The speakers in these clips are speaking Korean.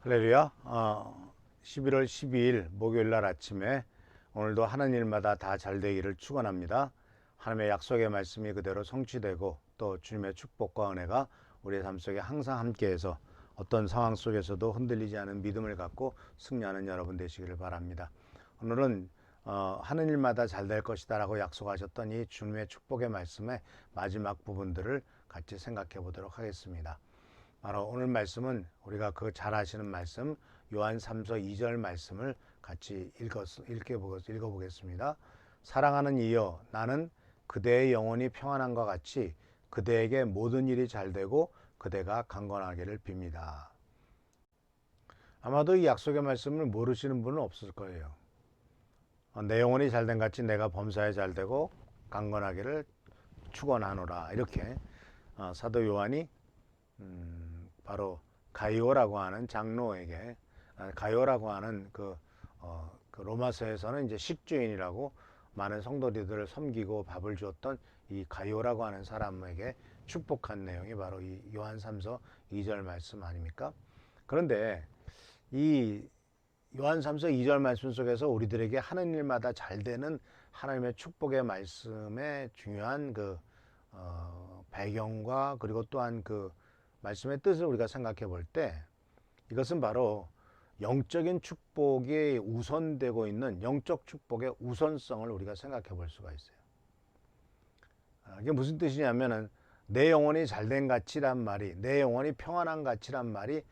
할렐루야. 11월 12일 목요일 날 아침에 오늘도 하는 일마다 다 잘 되기를 축원합니다. 하나님의 약속의 말씀이 그대로 성취되고 또 주님의 축복과 은혜가 우리의 삶 속에 항상 함께해서 어떤 상황 속에서도 흔들리지 않은 믿음을 갖고 승리하는 여러분 되시기를 바랍니다. 오늘은 하는 일마다 잘 될 것이다 라고 약속하셨던 이 주님의 축복의 말씀의 마지막 부분들을 같이 생각해 보도록 하겠습니다. 바로 오늘 말씀은 우리가 그 잘 아시는 말씀 요한 3서 2절 말씀을 같이 읽어보겠습니다. 사랑하는 이여, 나는 그대의 영혼이 평안함과 같이 그대에게 모든 일이 잘 되고 그대가 강건하기를 빕니다. 아마도 이 약속의 말씀을 모르시는 분은 없을 거예요. 내 영혼이 잘된 같이 내가 범사에 잘 되고 강건하기를 축원하노라, 이렇게 사도 요한이 바로 가이오라고 하는 장로에게, 가이오라고 하는 그 로마서에서는 이제 식주인이라고 많은 성도들을 섬기고 밥을 주었던 이 가이오라고 하는 사람에게 축복한 내용이 바로 이 요한 3서 2절 말씀 아닙니까? 그런데 이 요한 3서 2절 말씀 속에서 우리들에게 하는 일마다 잘 되는 하나님의 축복의 말씀의 중요한 배경과 그리고 또한 그 말씀의 뜻을 우리가 생각해 볼 때 이것은 바로 영적인 축복이 우선되고 있는 영적 축복의 우선성을 우리가 생각해 볼 수가 있어요. 이게 무슨 뜻이냐면은 내 영혼이 잘된 가치란 말이, 내 영혼이 평안한 가치란 말이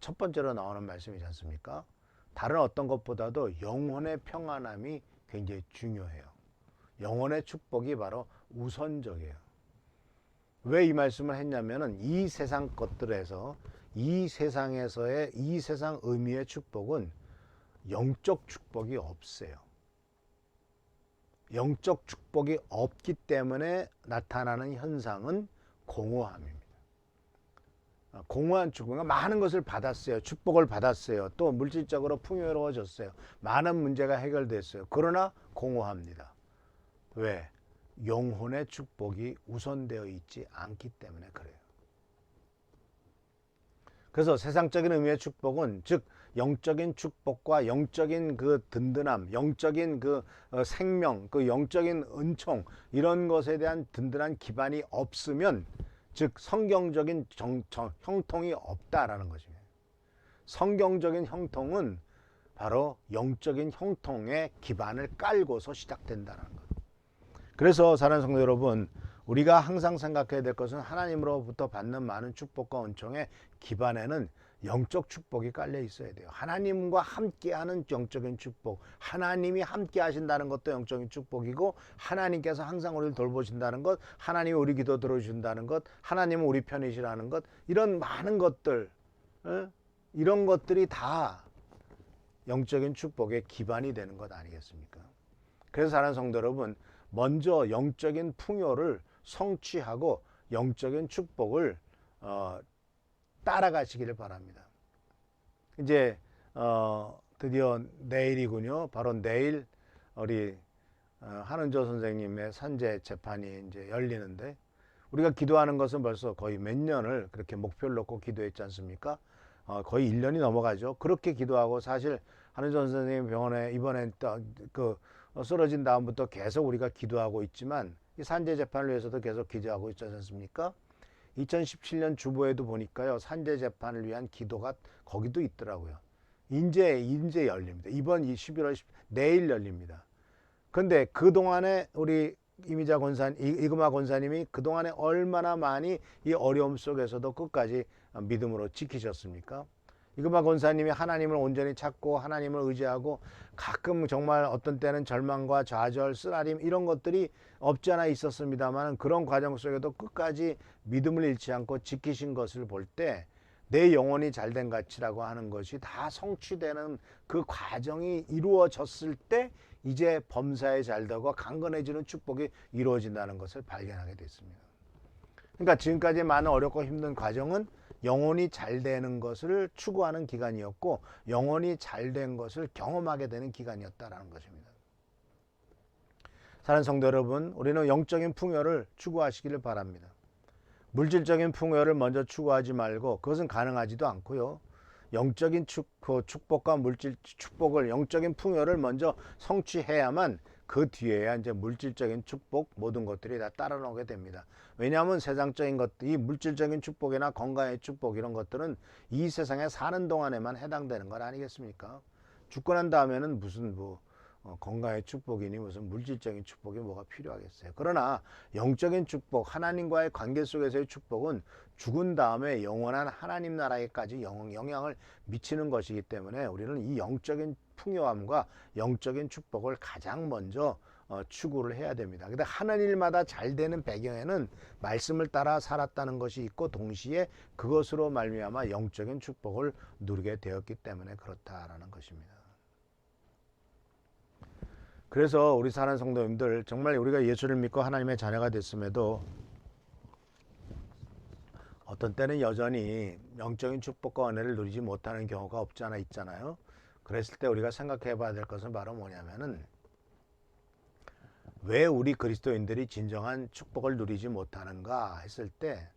첫 번째로 나오는 말씀이지 않습니까? 다른 어떤 것보다도 영혼의 평안함이 굉장히 중요해요. 영혼의 축복이 바로 우선적이에요. 왜 이 말씀을 했냐면은 이 세상 것들에서, 이 세상에서의 이 세상 의미의 축복은 영적 축복이 없어요. 영적 축복이 없기 때문에 나타나는 현상은 공허함입니다. 공허한 축복, 많은 것을 받았어요. 축복을 받았어요. 또 물질적으로 풍요로워졌어요. 많은 문제가 해결됐어요. 그러나 공허합니다. 왜? 영혼의 축복이 우선되어 있지 않기 때문에 그래요. 그래서 세상적인 의미의 축복은, 즉 영적인 축복과 영적인 그 든든함, 영적인 그 생명, 그 영적인 은총, 이런 것에 대한 든든한 기반이 없으면, 즉 성경적인 형통이 없다라는 것입니다. 성경적인 형통은 바로 영적인 형통의 기반을 깔고서 시작된다는 것. 그래서 사랑하는 성도 여러분, 우리가 항상 생각해야 될 것은 하나님으로부터 받는 많은 축복과 은총의 기반에는 영적 축복이 깔려 있어야 돼요. 하나님과 함께하는 영적인 축복, 하나님이 함께 하신다는 것도 영적인 축복이고, 하나님께서 항상 우리를 돌보신다는 것, 하나님이 우리 기도 들어주신다는 것, 하나님은 우리 편이시라는 것, 이런 많은 것들, 이런 것들이 다 영적인 축복의 기반이 되는 것 아니겠습니까? 그래서 사랑하는 성도 여러분, 먼저 영적인 풍요를 성취하고 영적인 축복을 따라가시기를 바랍니다. 이제 드디어 내일이군요. 바로 내일 우리 한은조 선생님의 산재 재판이 이제 열리는데, 우리가 기도하는 것은 벌써 거의 몇 년을 그렇게 목표를 놓고 기도했지 않습니까? 거의 1년이 넘어가죠. 그렇게 기도하고, 사실 한은조 선생님 병원에 입원해 쓰러진 다음부터 계속 우리가 기도하고 있지만, 이 산재 재판을 위해서도 계속 기도하고 있지 않습니까? 2017년 주보에도 보니까요, 산재 재판을 위한 기도가 거기도 있더라고요. 이제 열립니다. 이번 11월 내일 열립니다. 근데 그동안에 우리 이금화 권사님이 그동안에 얼마나 많이 이 어려움 속에서도 끝까지 믿음으로 지키셨습니까? 이금화 권사님이 하나님을 온전히 찾고 하나님을 의지하고, 가끔 정말 어떤 때는 절망과 좌절, 쓰라림, 이런 것들이 없지 않아 있었습니다만, 그런 과정 속에도 끝까지 믿음을 잃지 않고 지키신 것을 볼 때, 내 영혼이 잘된 가치라고 하는 것이 다 성취되는 그 과정이 이루어졌을 때 이제 범사에 잘되고 강건해지는 축복이 이루어진다는 것을 발견하게 됐습니다. 그러니까 지금까지 많은 어렵고 힘든 과정은 영혼이 잘 되는 것을 추구하는 기간이었고, 영혼이 잘된 것을 경험하게 되는 기간이었다는 것입니다. 사랑하는 성도 여러분, 우리는 영적인 풍요를 추구하시기를 바랍니다. 물질적인 풍요를 먼저 추구하지 말고, 그것은 가능하지도 않고요. 영적인 그 축복과 물질 축복을, 영적인 풍요를 먼저 성취해야만 그 뒤에야 이제 물질적인 축복, 모든 것들이 다 따라 나오게 됩니다. 왜냐하면 세상적인 것들, 이 물질적인 축복이나 건강의 축복, 이런 것들은 이 세상에 사는 동안에만 해당되는 것 아니겠습니까? 죽고 난 다음에는 무슨 건강의 축복이니 무슨 물질적인 축복이 뭐가 필요하겠어요. 그러나 영적인 축복, 하나님과의 관계 속에서의 축복은 죽은 다음에 영원한 하나님 나라에까지 영향을 미치는 것이기 때문에 우리는 이 영적인 풍요함과 영적인 축복을 가장 먼저 추구를 해야 됩니다. 근데 하는 일마다 잘 되는 배경에는 말씀을 따라 살았다는 것이 있고, 동시에 그것으로 말미암아 영적인 축복을 누리게 되었기 때문에 그렇다라는 것입니다. 그래서 우리 사는 성도님들, 정말 우리가 예수를 믿고 하나님의 자녀가 됐음에도 어떤 때는 여전히 영적인 축복과 은혜를 누리지 못하는 경우가 없지 않아 있잖아요. 그랬을 때 우리가 생각해 봐야 될 것은 바로 뭐냐면은, 왜 우리 그리스도인들이 진정한 축복을 누리지 못하는가 했을 때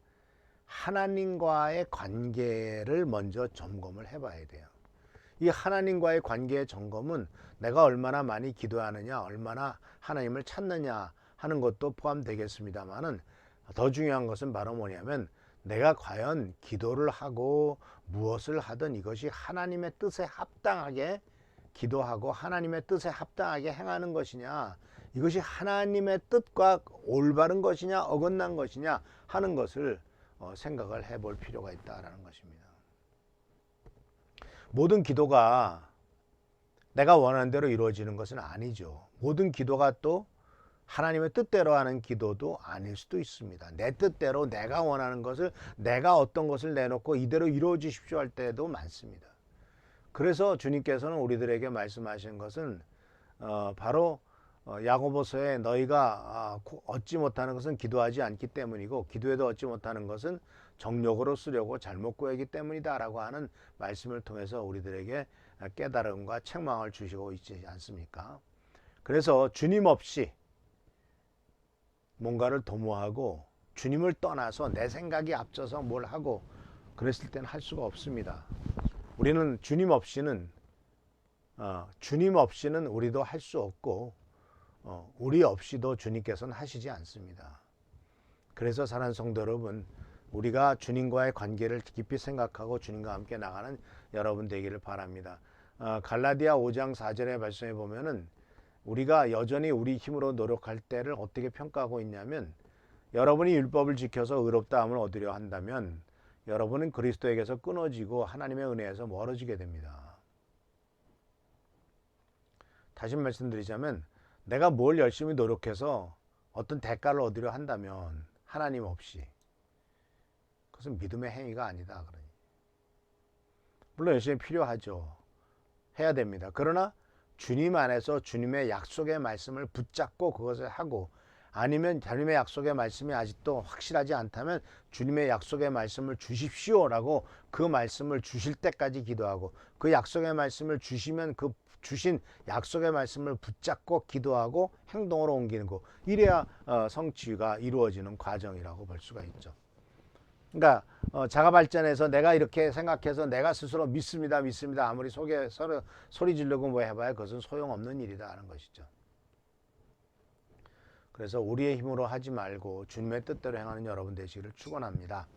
하나님과의 관계를 먼저 점검을 해 봐야 돼요. 이 하나님과의 관계의 점검은 내가 얼마나 많이 기도하느냐, 얼마나 하나님을 찾느냐 하는 것도 포함되겠습니다만은, 더 중요한 것은 바로 뭐냐면, 내가 과연 기도를 하고 무엇을 하든 이것이 하나님의 뜻에 합당하게 기도하고 하나님의 뜻에 합당하게 행하는 것이냐, 이것이 하나님의 뜻과 올바른 것이냐 어긋난 것이냐 하는 것을 생각을 해볼 필요가 있다라는 것입니다. 모든 기도가 내가 원하는 대로 이루어지는 것은 아니죠. 모든 기도가 또 하나님의 뜻대로 하는 기도도 아닐 수도 있습니다. 내 뜻대로 내가 원하는 것을, 내가 어떤 것을 내놓고 이대로 이루어 주십시오 할 때도 많습니다. 그래서 주님께서는 우리들에게 말씀하신 것은 바로 야고보서에 너희가 얻지 못하는 것은 기도하지 않기 때문이고, 기도해도 얻지 못하는 것은 정욕으로 쓰려고 잘못 구하기 때문이다 라고 하는 말씀을 통해서 우리들에게 깨달음과 책망을 주시고 있지 않습니까? 그래서 주님 없이 뭔가를 도모하고 주님을 떠나서 내 생각이 앞서서 뭘 하고 그랬을 때는 할 수가 없습니다. 우리는 주님 없이는 우리도 할 수 없고, 우리 없이도 주님께서는 하시지 않습니다. 그래서 사랑하는 성도 여러분, 우리가 주님과의 관계를 깊이 생각하고 주님과 함께 나가는 여러분 되기를 바랍니다. 갈라디아 5장 4절의 말씀에 보면은 우리가 여전히 우리 힘으로 노력할 때를 어떻게 평가하고 있냐면, 여러분이 율법을 지켜서 의롭다함을 얻으려 한다면 여러분은 그리스도에게서 끊어지고 하나님의 은혜에서 멀어지게 됩니다. 다시 말씀드리자면, 내가 뭘 열심히 노력해서 어떤 대가를 얻으려 한다면 하나님 없이, 그것은 믿음의 행위가 아니다. 물론 열심히 필요하죠. 해야 됩니다. 그러나 주님 안에서 주님의 약속의 말씀을 붙잡고 그것을 하고, 아니면 주님의 약속의 말씀이 아직도 확실하지 않다면 주님의 약속의 말씀을 주십시오라고 그 말씀을 주실 때까지 기도하고, 그 약속의 말씀을 주시면 그 주신 약속의 말씀을 붙잡고 기도하고 행동으로 옮기는 거, 이래야 성취가 이루어지는 과정이라고 볼 수가 있죠. 그러니까 자가 발전해서 내가 이렇게 생각해서 내가 스스로 믿습니다 아무리 속에 소리 지르고 뭐 해봐야 그것은 소용없는 일이다 하는 것이죠. 그래서 우리의 힘으로 하지 말고 주님의 뜻대로 행하는 여러분 되시기를 축원합니다.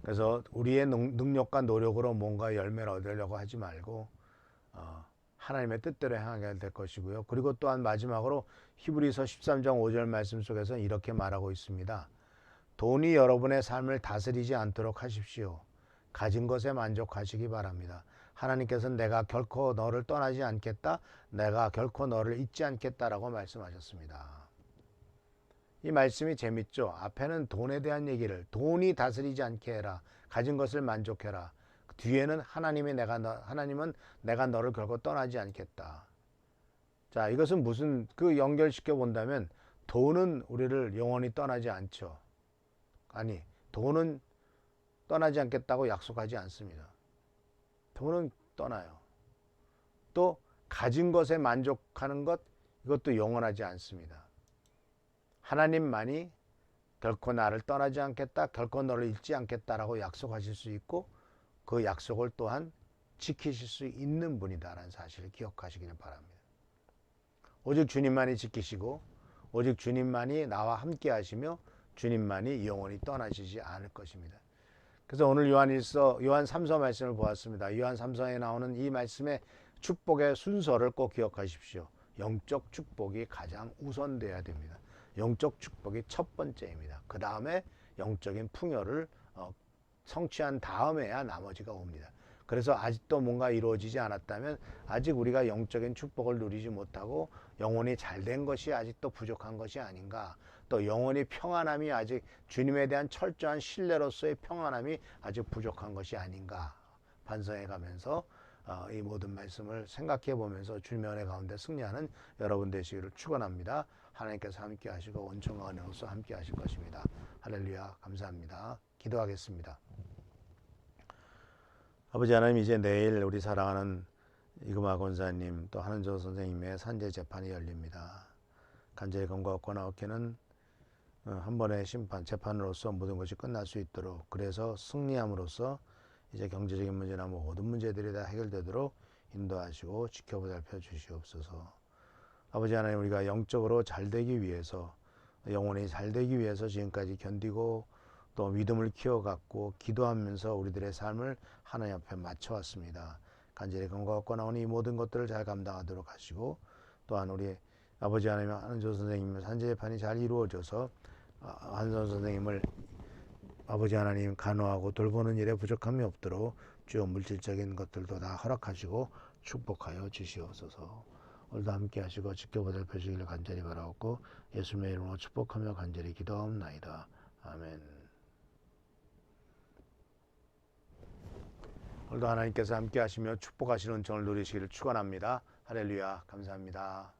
그래서 우리의 능력과 노력으로 뭔가 열매를 얻으려고 하지 말고 하나님의 뜻대로 행하게 될 것이고요. 그리고 또한 마지막으로 히브리서 13장 5절 말씀 속에서 이렇게 말하고 있습니다. 돈이 여러분의 삶을 다스리지 않도록 하십시오. 가진 것에 만족하시기 바랍니다. 하나님께서는 내가 결코 너를 떠나지 않겠다, 내가 결코 너를 잊지 않겠다라고 말씀하셨습니다. 이 말씀이 재밌죠. 앞에는 돈에 대한 얘기를, 돈이 다스리지 않게 해라, 가진 것을 만족해라. 뒤에는 하나님은 내가 너를 결코 떠나지 않겠다. 자, 이것은 무슨 연결시켜 본다면, 돈은 우리를 영원히 떠나지 않죠. 아니, 돈은 떠나지 않겠다고 약속하지 않습니다. 돈은 떠나요. 또 가진 것에 만족하는 것, 이것도 영원하지 않습니다. 하나님만이 결코 나를 떠나지 않겠다, 결코 너를 잊지 않겠다라고 약속하실 수 있고, 그 약속을 또한 지키실 수 있는 분이다라는 사실을 기억하시기를 바랍니다. 오직 주님만이 지키시고 오직 주님만이 나와 함께 하시며 주님만이 영원히 떠나시지 않을 것입니다. 그래서 오늘 요한 3서 말씀을 보았습니다. 요한 3서에 나오는 이 말씀의 축복의 순서를 꼭 기억하십시오. 영적 축복이 가장 우선돼야 됩니다. 영적 축복이 첫 번째입니다. 그 다음에 영적인 풍요를 성취한 다음에야 나머지가 옵니다. 그래서 아직도 뭔가 이루어지지 않았다면 아직 우리가 영적인 축복을 누리지 못하고 영혼이 잘된 것이 아직도 부족한 것이 아닌가, 또 영혼이 평안함이 아직 주님에 대한 철저한 신뢰로서의 평안함이 아직 부족한 것이 아닌가 반성해 가면서 이 모든 말씀을 생각해 보면서 주님의 은혜 가운데 승리하는 여러분 되시기를 축원합니다. 하나님께서 함께 하시고 원천과 은혜로서 함께 하실 것입니다. 할렐루야, 감사합니다. 기도하겠습니다. 아버지 하나님, 이제 내일 우리 사랑하는 이금아 권사님 또 한은조 선생님의 산재 재판이 열립니다. 간절히 검거하거나 없기는 한 번의 재판으로서 모든 것이 끝날 수 있도록, 그래서 승리함으로써 이제 경제적인 문제나 모든 문제들이 다 해결되도록 인도하시고 지켜보살펴 주시옵소서. 아버지 하나님, 우리가 영적으로 잘되기 위해서, 영혼이 잘되기 위해서 지금까지 견디고 또 믿음을 키워갔고 기도하면서 우리들의 삶을 하나님 앞에 맞춰왔습니다. 간절히 건강하고 나오니 이 모든 것들을 잘 감당하도록 하시고, 또한 우리 아버지 하나님, 한은조 선생님의 산재 재판이 잘 이루어져서 한선 선생님을 아버지 하나님 간호하고 돌보는 일에 부족함이 없도록 주요 물질적인 것들도 다 허락하시고 축복하여 주시옵소서. 오늘도 함께 하시고 지켜보살 펴시기를 간절히 바라옵고 예수님의 이름으로 축복하며 간절히 기도하옵나이다. 아멘. 오늘도 하나님께서 함께 하시며 축복하시는 은총을 누리시기를 축원합니다. 할렐루야, 감사합니다.